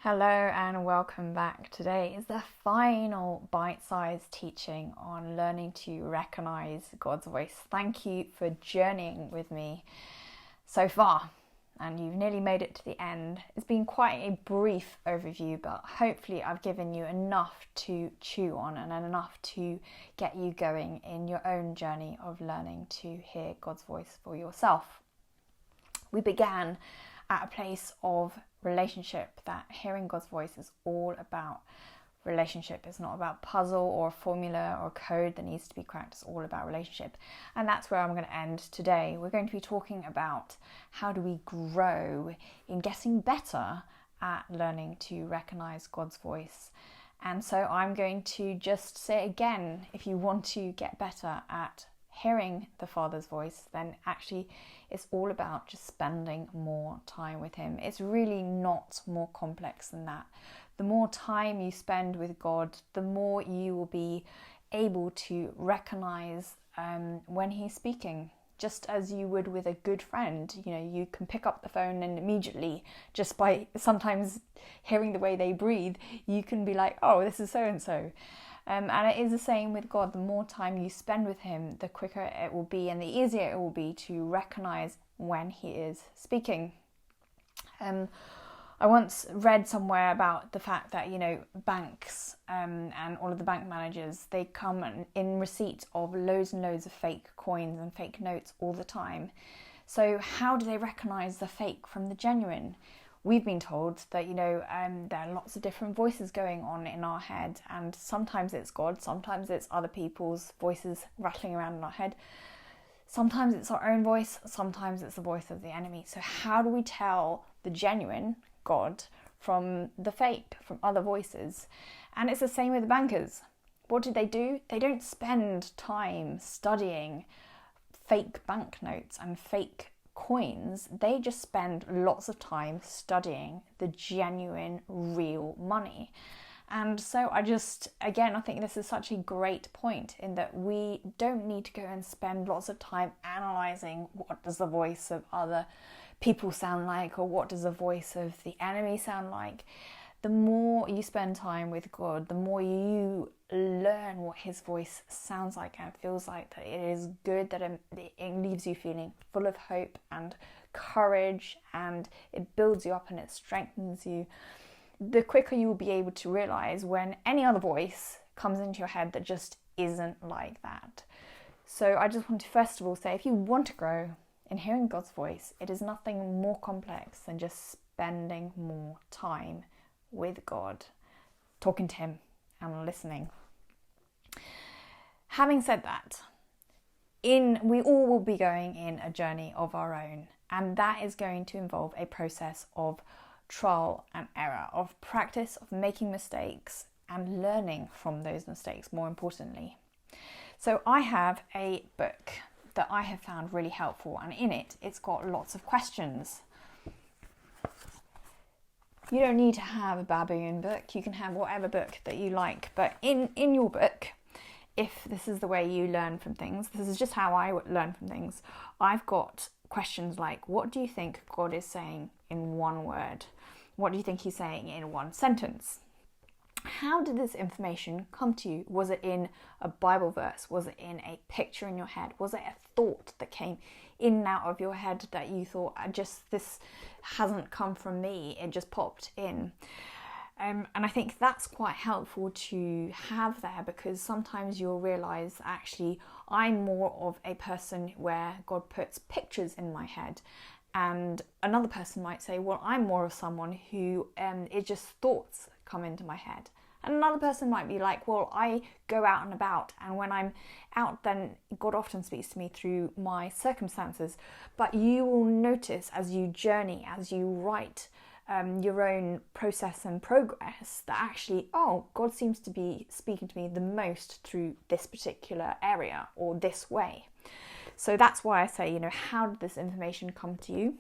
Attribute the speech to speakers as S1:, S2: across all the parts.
S1: Hello and welcome back. Today is the final bite-sized teaching on learning to recognize God's voice. Thank you for journeying with me so far, and you've nearly made it to the end. It's been quite a brief overview, but hopefully I've given you enough to chew on and enough to get you going in your own journey of learning to hear God's voice for yourself. We began at a place of relationship, that hearing God's voice is all about relationship. It's not about puzzle or formula or code that needs to be cracked. It's all about relationship. And that's where I'm going to end today. We're going to be talking about how do we grow in getting better at learning to recognize God's voice. And so I'm going to just say again, if you want to get better at hearing the Father's voice, then actually it's all about just spending more time with Him. It's really not more complex than that. The more time you spend with God, the more you will be able to recognize when He's speaking. Just as you would with a good friend, you can pick up the phone and immediately, just by sometimes hearing the way they breathe, you can be like, oh, this is so-and-so. And it is the same with God. The more time you spend with Him, the quicker it will be and the easier it will be to recognize when He is speaking. I once read somewhere about the fact that, banks and all of the bank managers, they come in receipt of loads and loads of fake coins and fake notes all the time. So how do they recognize the fake from the genuine? We've been told that, there are lots of different voices going on in our head, and sometimes it's God, sometimes it's other people's voices rattling around in our head. Sometimes it's our own voice, sometimes it's the voice of the enemy. So how do we tell the genuine God from the fake, from other voices? And it's the same with the bankers. What do? They don't spend time studying fake banknotes and fake coins. They just spend lots of time studying the genuine, real money. And so I think this is such a great point in that we don't need to go and spend lots of time analysing what does the voice of other people sound like, or what does the voice of the enemy sound like. The more you spend time with God, the more you learn what His voice sounds like and feels like, that it is good, that it leaves you feeling full of hope and courage, and it builds you up and it strengthens you. The quicker you will be able to realize when any other voice comes into your head that just isn't like that. So I just want to first of all say, if you want to grow in hearing God's voice, it is nothing more complex than just spending more time with God, talking to Him and listening. Having said that, we all will be going in a journey of our own, and that is going to involve a process of trial and error, of practice, of making mistakes and learning from those mistakes, more importantly. So I have a book that I have found really helpful, and in it's got lots of questions. You don't need to have a baboon book. You can have whatever book that you like. But in your book, if this is the way you learn from things, this is just how I learn from things. I've got questions like, what do you think God is saying in one word? What do you think He's saying in one sentence? How did this information come to you? Was it in a Bible verse? Was it in a picture in your head? Was it a thought that came in and out of your head that you thought, this hasn't come from me, it just popped in? And I think that's quite helpful to have there, because sometimes you'll realise, actually, I'm more of a person where God puts pictures in my head. And another person might say, well, I'm more of someone who it's just thoughts come into my head. And another person might be like, well, I go out and about, and when I'm out, then God often speaks to me through my circumstances. But you will notice as you journey, as you write your own process and progress, that actually, God seems to be speaking to me the most through this particular area or this way. So that's why I say, how did this information come to you?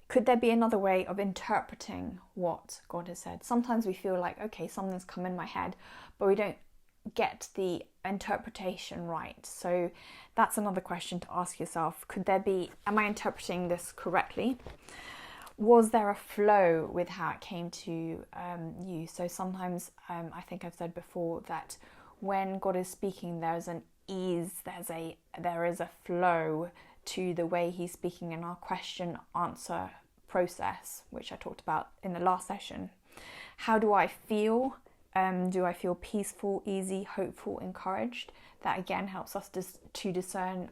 S1: Could there be another way of interpreting what God has said? Sometimes we feel like, okay, something's come in my head, but we don't get the interpretation right. So that's another question to ask yourself. Am I interpreting this correctly? Was there a flow with how it came to you? So sometimes I think I've said before that when God is speaking, there's an ease, there is a flow to the way he's speaking in our question answer process, which I talked about in the last session. How do I feel? Do I feel peaceful, easy, hopeful, encouraged? That again helps us to discern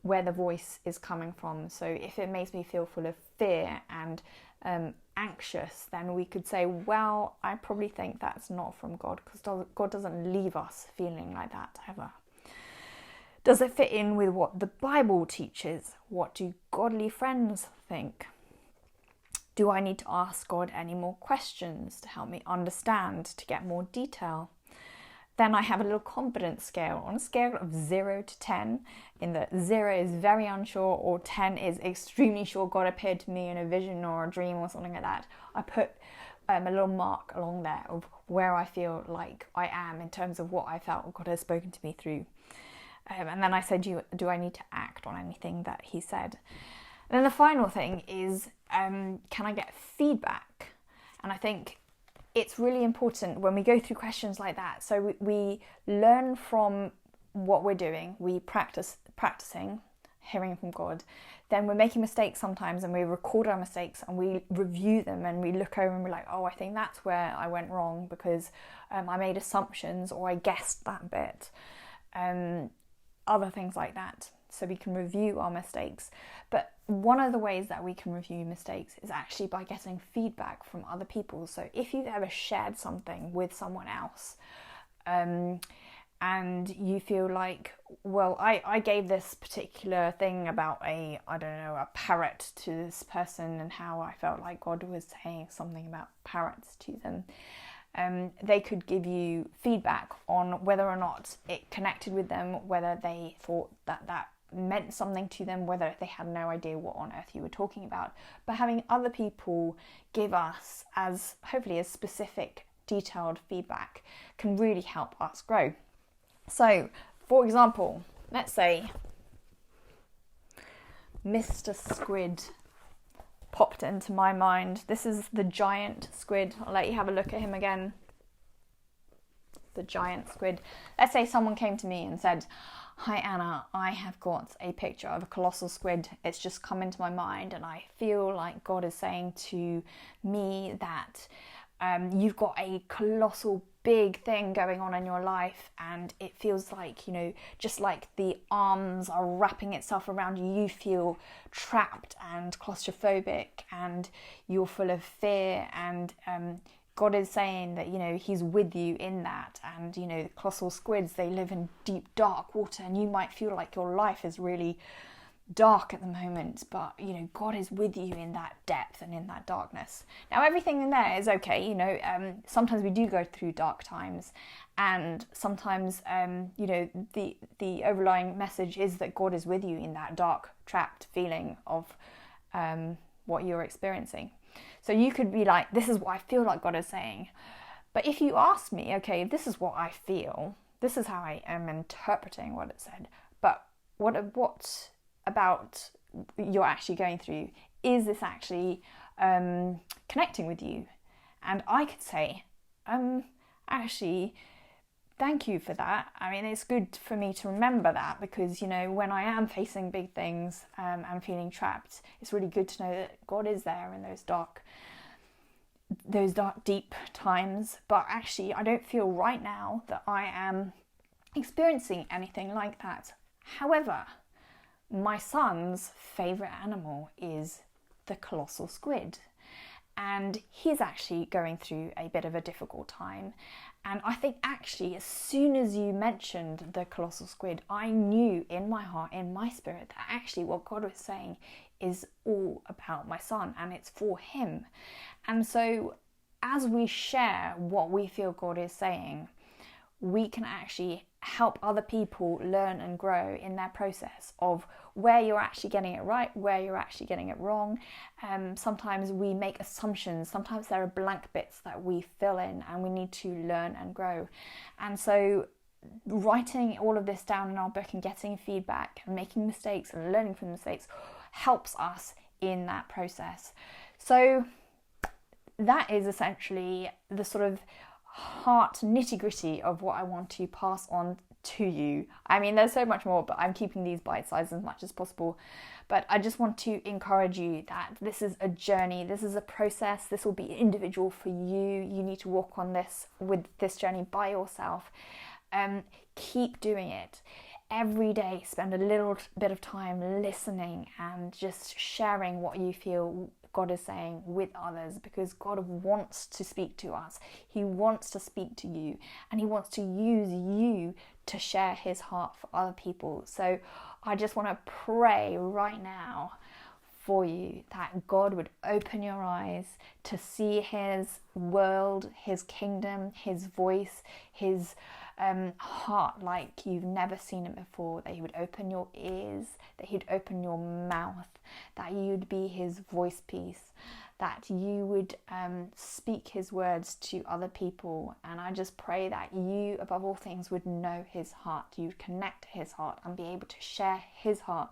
S1: where the voice is coming from. So if it makes me feel full of fear and anxious, then we could say, well, I probably think that's not from God, because God doesn't leave us feeling like that ever. Does it fit in with what the Bible teaches? What do godly friends think? Do I need to ask God any more questions to help me understand, to get more detail? Then I have a little confidence scale on a scale of 0 to 10, in that 0 is very unsure or 10 is extremely sure God appeared to me in a vision or a dream or something like that. I put a little mark along there of where I feel like I am in terms of what I felt God has spoken to me through. And then I said, do I need to act on anything that he said? And then the final thing is, can I get feedback? And I think it's really important when we go through questions like that. So we learn from what we're doing. We practicing hearing from God. Then we're making mistakes sometimes, and we record our mistakes and we review them, and we look over and we're like, oh, I think that's where I went wrong because I made assumptions or I guessed that bit. Other things like that. So we can review our mistakes. But one of the ways that we can review mistakes is actually by getting feedback from other people. So if you've ever shared something with someone else, and you feel like, well, I gave this particular thing about a parrot to this person, and how I felt like God was saying something about parrots to them. They could give you feedback on whether or not it connected with them, whether they thought that meant something to them, whether they had no idea what on earth you were talking about. But having other people give us hopefully as specific, detailed feedback can really help us grow. So, for example, let's say Mr. Squid popped into my mind. This is the giant squid. I'll let you have a look at him again. The giant squid. Let's say someone came to me and said, hi Anna, I have got a picture of a colossal squid. It's just come into my mind, and I feel like God is saying to me that you've got a colossal big thing going on in your life, and it feels like, just like the arms are wrapping itself around you, you feel trapped and claustrophobic, and you're full of fear, and God is saying that, he's with you in that. And, the colossal squids, they live in deep, dark water, and you might feel like your life is really dark at the moment, but God is with you in that depth and in that darkness. Now everything in there is okay. Sometimes we do go through dark times, and sometimes the overlying message is that God is with you in that dark, trapped feeling of what you're experiencing. So you could be like, this is what I feel like God is saying. But if you ask me, okay, this is what I feel, this is how I am interpreting what it said, but what about you're actually going through, is this actually connecting with you? And I could say, actually, thank you for that. I mean, it's good for me to remember that, because when I am facing big things and feeling trapped, it's really good to know that God is there in those dark, deep times. But actually, I don't feel right now that I am experiencing anything like that. However, my son's favourite animal is the colossal squid, and he's actually going through a bit of a difficult time. And I think actually, as soon as you mentioned the colossal squid, I knew in my heart, in my spirit, that actually what God was saying is all about my son, and it's for him. And so as we share what we feel God is saying, we can actually help other people learn and grow in their process of where you're actually getting it right, where you're actually getting it wrong. Sometimes we make assumptions. Sometimes there are blank bits that we fill in, and we need to learn and grow. And so writing all of this down in our book and getting feedback and making mistakes and learning from mistakes helps us in that process. So that is essentially the sort of heart nitty-gritty of what I want to pass on to you. I mean, there's so much more, but I'm keeping these bite-sized as much as possible. But I just want to encourage you that this is a journey, this is a process, this will be individual for you. You need to walk on this with this journey by yourself. Keep doing it. Every day, spend a little bit of time listening and just sharing what you feel God is saying with others, because God wants to speak to us. He wants to speak to you, and He wants to use you to share His heart for other people. So I just want to pray right now for you that God would open your eyes to see His world, His kingdom, His voice, His heart like you've never seen it before, that He would open your ears, that He'd open your mouth, that you'd be His voice piece, that you would speak His words to other people. And I just pray that you, above all things, would know His heart, you'd connect to His heart and be able to share His heart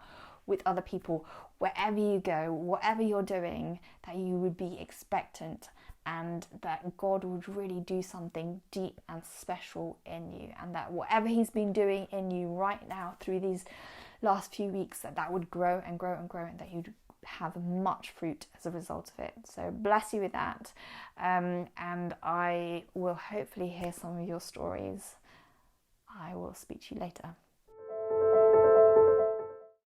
S1: with other people wherever you go, whatever you're doing, that you would be expectant, and that God would really do something deep and special in you, and that whatever He's been doing in you right now through these last few weeks, that would grow and grow and grow, and that you'd have much fruit as a result of it. So bless you with that, and I will hopefully hear some of your stories. I will speak to you later.